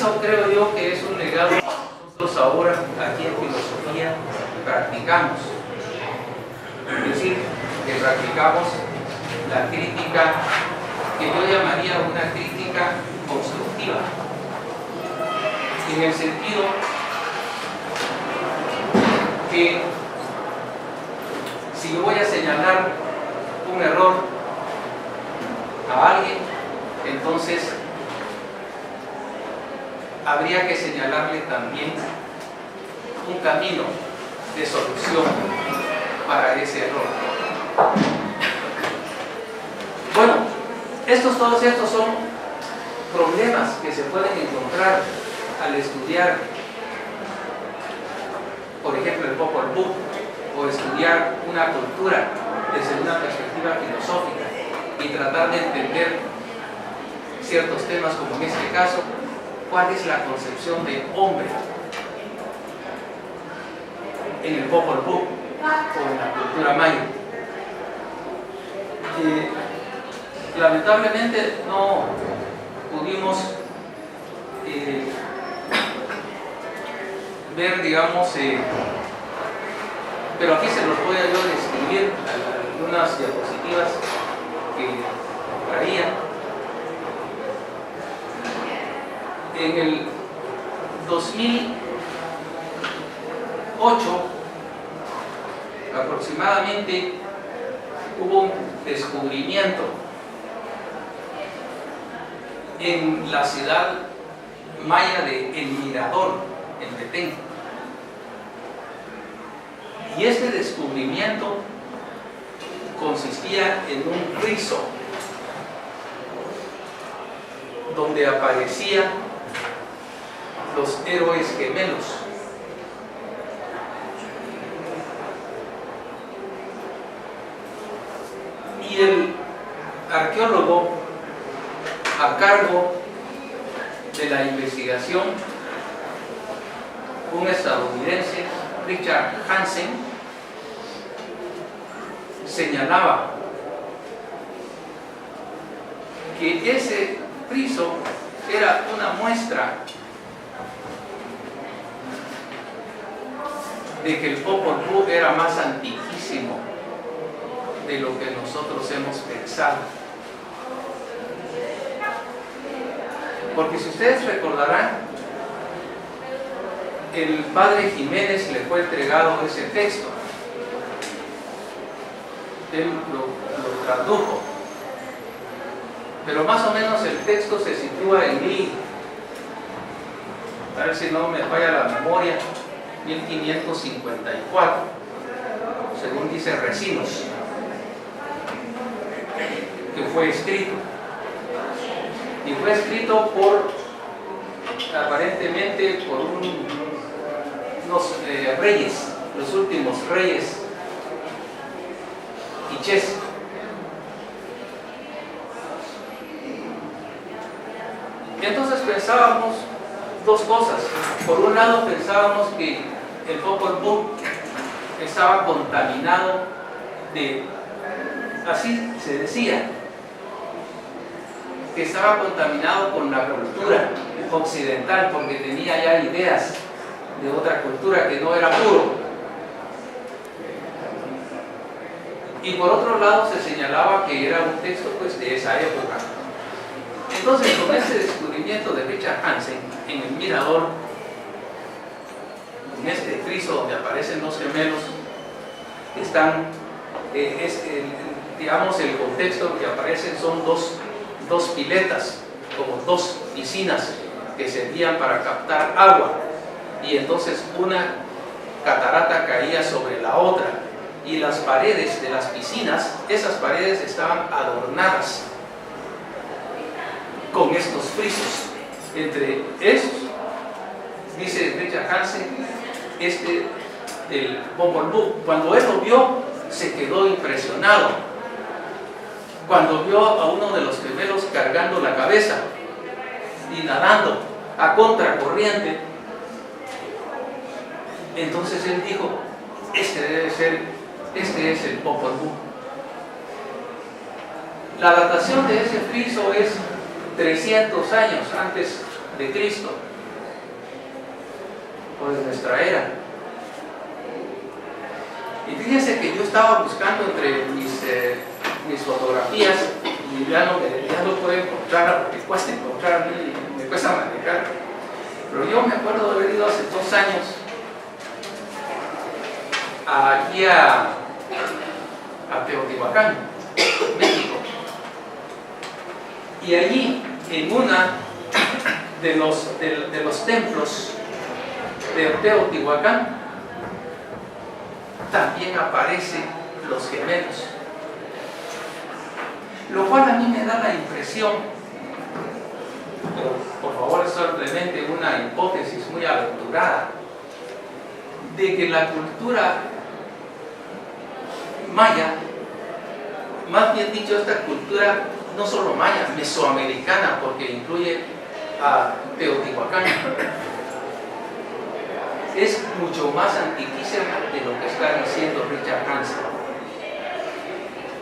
eso creo yo que es un legado que nosotros ahora aquí en filosofía practicamos. Es decir, que practicamos la crítica que yo llamaría una crítica constructiva, en el sentido que si yo voy a señalar un error a alguien, entonces habría que señalarle también un camino de solución para ese error. Bueno, todos estos son problemas que se pueden encontrar al estudiar, por ejemplo, el Popol Vuh, o estudiar una cultura desde una perspectiva filosófica y tratar de entender ciertos temas, como en este caso, cuál es la concepción de hombre en el Popol Vuh o en la cultura maya. Lamentablemente no pudimos ver, digamos, pero aquí se los voy a yo describir algunas diapositivas que traía. En el 2008 aproximadamente hubo un descubrimiento en la ciudad maya de El Mirador, en Petén. Y este descubrimiento consistía en un friso donde aparecían los héroes gemelos. Y el arqueólogo a cargo de la investigación, un estadounidense, Richard Hansen, señalaba que ese friso era una muestra de que el Popol Vuh era más antiquísimo de lo que nosotros hemos pensado. Porque si ustedes recordarán, el padre Jiménez le fue entregado ese texto. Él lo tradujo. Pero más o menos el texto se sitúa en a ver si no me falla la memoria, 1554, según dice Recinos, que fue escrito. Y fue escrito aparentemente por unos reyes, los últimos reyes quichés. Y entonces pensábamos dos cosas. Por un lado pensábamos que el Popol Vuh estaba contaminado así se decía, que estaba contaminado con la cultura occidental, porque tenía ya ideas de otra cultura que no era puro. Y por otro lado se señalaba que era un texto pues de esa época. Entonces, con ese descubrimiento de Richard Hansen en El Mirador, en este friso donde aparecen los gemelos, están, digamos, el contexto que aparecen son dos piletas, como dos piscinas que servían para captar agua, y entonces una catarata caía sobre la otra, y las paredes de las piscinas, esas paredes estaban adornadas con estos frisos. Entre esos, dice Richard Hansen, del Popol Vuh, cuando él lo vio, se quedó impresionado. Cuando vio a uno de los gemelos cargando la cabeza y nadando a contracorriente, entonces él dijo: este es el Popol Vuh. La datación de ese friso es 300 años antes de Cristo, o de nuestra era. Y fíjense que yo estaba buscando entre mis fotografías y ya no puedo encontrar, porque cuesta encontrar, a mí me cuesta manejar. Pero yo me acuerdo de haber ido hace 2 años aquí a Teotihuacán, México. Y allí, en una de los templos de Teotihuacán, también aparecen los gemelos. Lo cual a mí me da la impresión, pero por favor es simplemente una hipótesis muy aventurada, de que la cultura maya, más bien dicho, esta cultura no solo maya, mesoamericana, porque incluye a Teotihuacán, es mucho más antiquísima de lo que está diciendo Richard Hansen.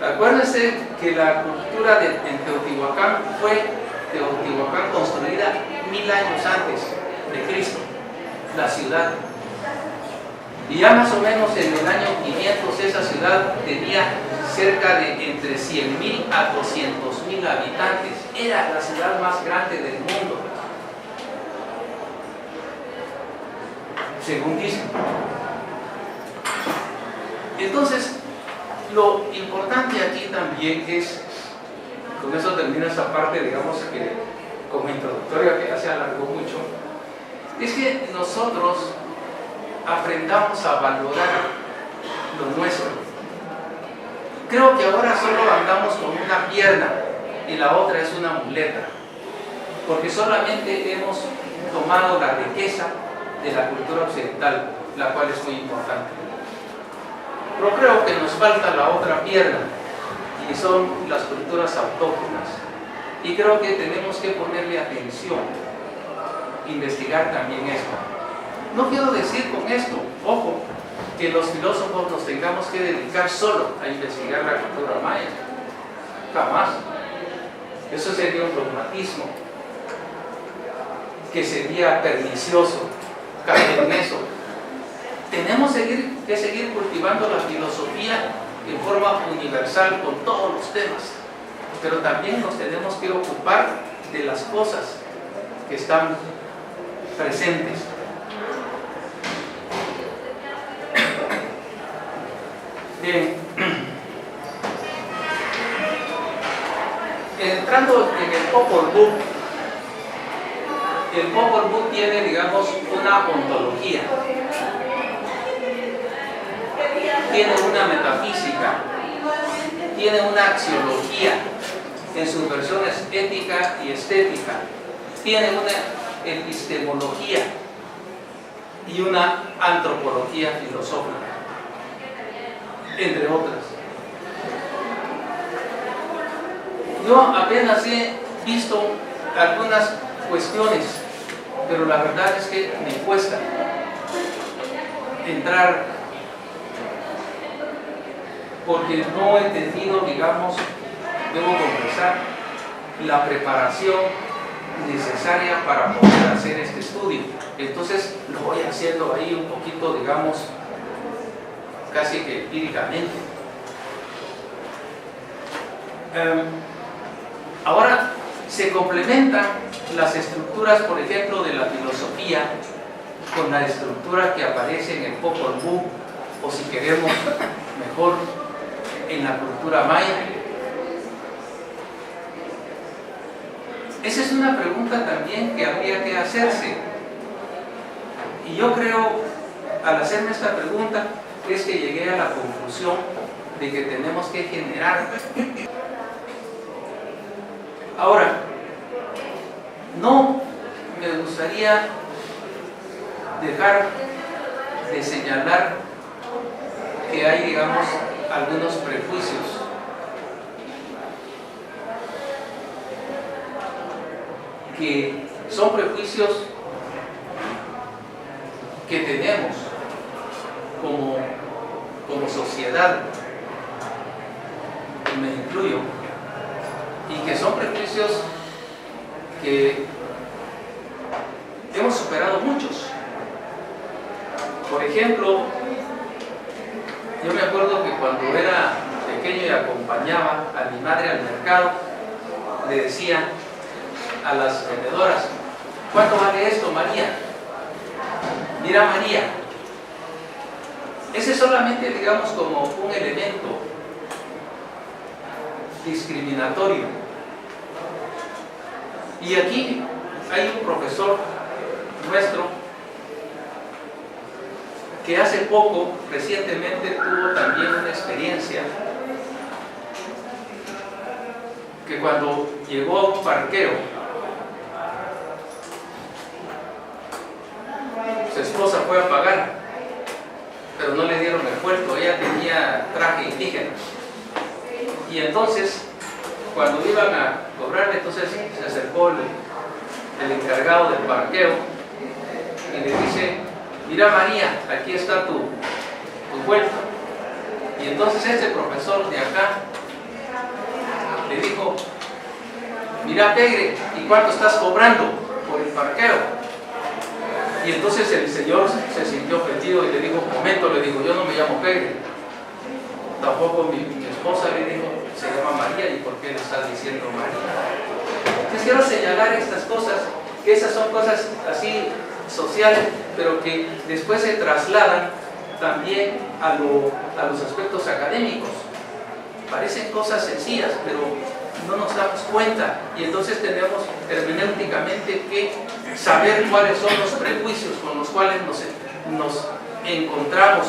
Acuérdense que la cultura en Teotihuacán fue construida 1000 años antes de Cristo, la ciudad. Y ya más o menos en el año 500 esa ciudad tenía cerca de entre 100.000 a 200.000 habitantes. Era la ciudad más grande del mundo, según dicen. Entonces, lo importante aquí también es, con eso termina esa parte, digamos que como introductoria, que ya se alargó mucho, es que nosotros aprendamos a valorar lo nuestro. Creo que ahora solo andamos con una pierna y la otra es una muleta, porque solamente hemos tomado la riqueza de la cultura occidental, la cual es muy importante. Pero creo que nos falta la otra pierna, y son las culturas autóctonas. Y creo que tenemos que ponerle atención, investigar también esto. No quiero decir con esto, ojo, que los filósofos nos tengamos que dedicar solo a investigar la cultura maya. Jamás. Eso sería un dogmatismo que sería pernicioso caer en eso. Tenemos que seguir cultivando la filosofía en forma universal con todos los temas, pero también nos tenemos que ocupar de las cosas que están presentes. Bien, entrando en el Popol Vuh, el Popol Vuh tiene, digamos, una ontología, tiene una metafísica, tiene una axiología en sus versiones ética y estética, tiene una epistemología y una antropología filosófica, entre otras. Yo apenas he visto algunas cuestiones, pero la verdad es que me cuesta entrar, porque no he tenido, digamos, debo confesar, la preparación necesaria para poder hacer este estudio. Entonces lo voy haciendo ahí un poquito, digamos, casi que empíricamente. Ahora se complementan las estructuras, por ejemplo, de la filosofía con la estructura que aparece en el Popol Vuh, o si queremos mejor, en la cultura maya. Esa es una pregunta también que habría que hacerse. Y yo creo, al hacerme esta pregunta, es que llegué a la conclusión de que tenemos que generar. Ahora, no me gustaría dejar de señalar que hay, digamos, algunos prejuicios que son prejuicios que tenemos como sociedad, y me incluyo, y que son prejuicios que hemos superado muchos. Por ejemplo, yo me acuerdo que cuando era pequeño y acompañaba a mi madre al mercado, le decía a las vendedoras: ¿cuánto vale esto, María? Mira, María. Ese es solamente, digamos, como un elemento discriminatorio. Y aquí hay un profesor nuestro que hace poco, recientemente, tuvo también una experiencia que cuando llegó a un parqueo, su esposa fue a pagar, pero no le dieron el puesto. Ella tenía traje indígena, y entonces cuando iban a cobrarle, entonces se acercó el encargado del parqueo y le dice: mira, María, aquí está tu vuelto. Y entonces este profesor de acá le dijo: mira, Pegre, ¿y cuánto estás cobrando por el parqueo? Y entonces el señor se sintió ofendido y le dijo: un momento, le dijo, yo no me llamo Pegre, tampoco mi esposa, le dijo, se llama María, ¿y por qué le estás diciendo María? Entonces quiero señalar estas cosas, que esas son cosas así sociales, pero que después se trasladan también a los aspectos académicos. Parecen cosas sencillas, pero no nos damos cuenta, y entonces tenemos hermenéuticamente que saber cuáles son los prejuicios con los cuales nos encontramos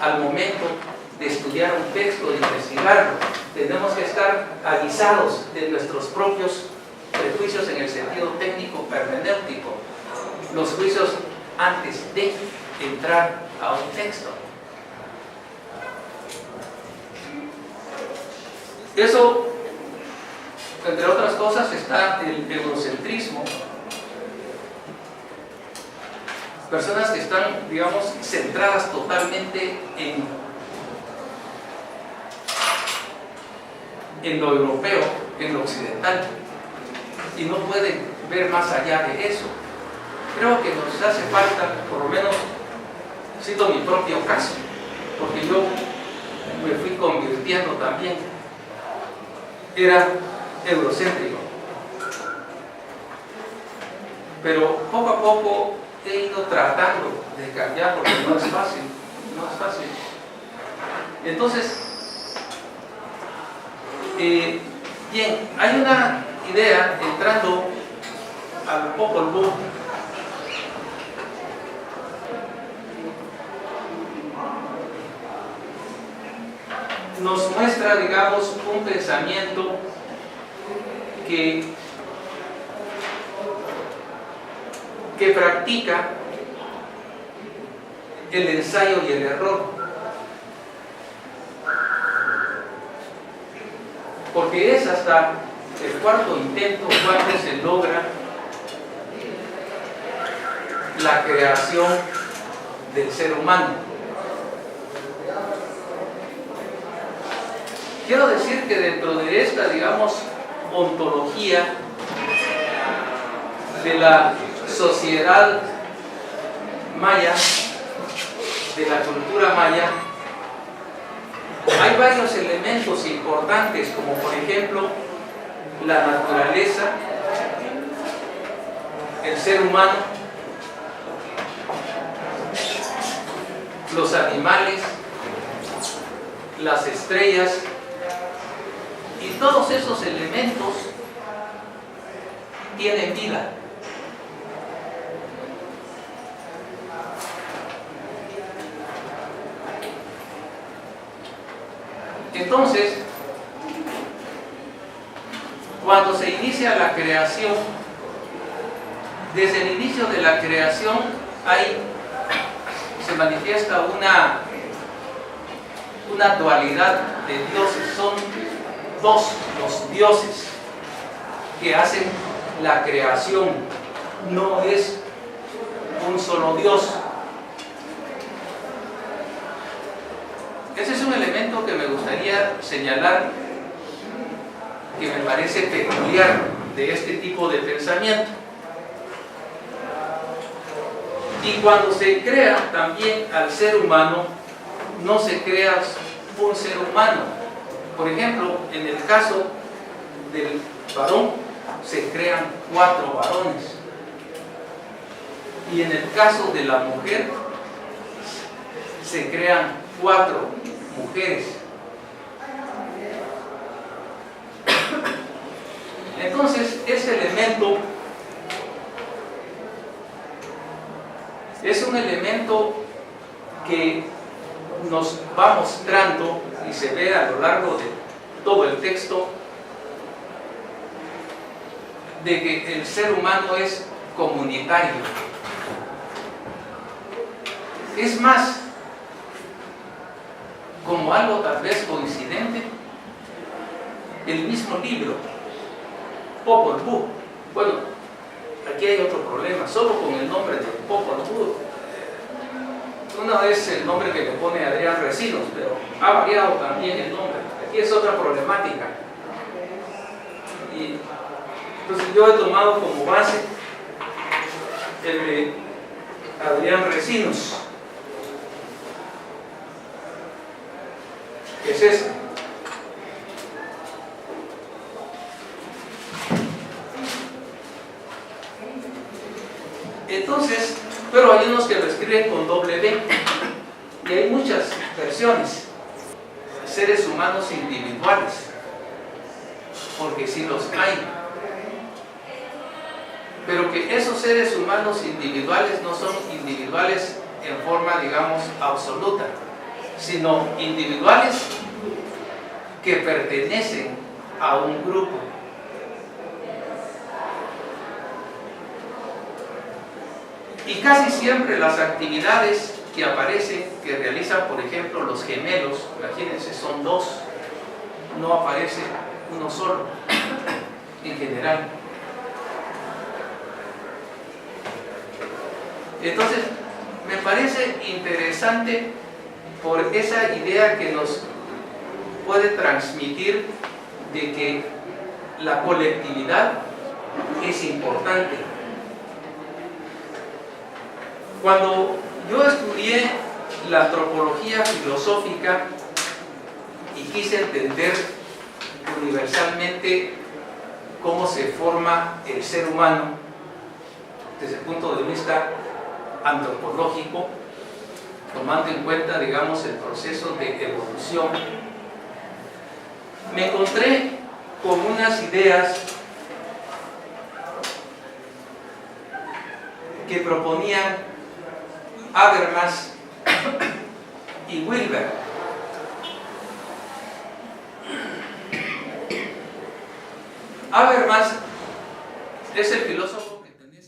al momento de estudiar un texto, de investigarlo. Tenemos que estar avisados de nuestros propios prejuicios en el sentido técnico hermenéutico, los juicios antes de entrar a un texto. Eso, entre otras cosas, está el eurocentrismo. Personas que están, digamos, centradas totalmente en lo europeo, en lo occidental, y no pueden ver más allá de eso. Creo que nos hace falta, por lo menos, cito mi propio caso, porque yo me fui convirtiendo también, era eurocéntrico, pero poco a poco he ido tratando de cambiar, porque no es fácil, no es fácil. Entonces, bien, hay una idea, entrando al Popol Vuh, nos muestra, digamos, un pensamiento que practica el ensayo y el error, porque es hasta el cuarto intento cuando se logra la creación del ser humano. Quiero decir que dentro de esta, digamos, ontología de la sociedad maya, de la cultura maya, hay varios elementos importantes, como por ejemplo la naturaleza, el ser humano, los animales, las estrellas, y todos esos elementos tienen vida. Entonces, cuando se inicia la creación, desde el inicio de la creación se manifiesta una dualidad de dioses. Son dos los dioses que hacen la creación, no es un solo Dios. Ese es un elemento que me gustaría señalar, que me parece peculiar de este tipo de pensamiento. Y cuando se crea también al ser humano, no se crea un ser humano. Por ejemplo, en el caso del varón, se crean 4 varones. Y en el caso de la mujer, se crean 4 mujeres. Entonces, ese elemento es un elemento que nos va mostrando, y se ve a lo largo de todo el texto, de que el ser humano es comunitario. Es más, como algo tal vez coincidente, el mismo libro, Popol Vuh. Bueno, aquí hay otro problema, solo con el nombre de Popol Vuh. Uno es el nombre que le pone Adrián Recinos, pero ha variado también el nombre. Aquí es otra problemática. Y entonces yo he tomado como base el de Adrián Recinos, que es este. Entonces, pero hay unos que lo escriben con W, y hay muchas versiones. Seres humanos individuales, porque sí los hay, pero que esos seres humanos individuales no son individuales en forma, digamos, absoluta, sino individuales que pertenecen a un grupo. Y casi siempre las actividades que aparecen, que realizan, por ejemplo, los gemelos, imagínense, son 2, no aparece uno solo, en general. Entonces, me parece interesante por esa idea que nos puede transmitir de que la colectividad es importante. Cuando yo estudié la antropología filosófica y quise entender universalmente cómo se forma el ser humano desde el punto de vista antropológico, tomando en cuenta, digamos, el proceso de evolución, me encontré con unas ideas que proponían Habermas y Wilber. Habermas es el filósofo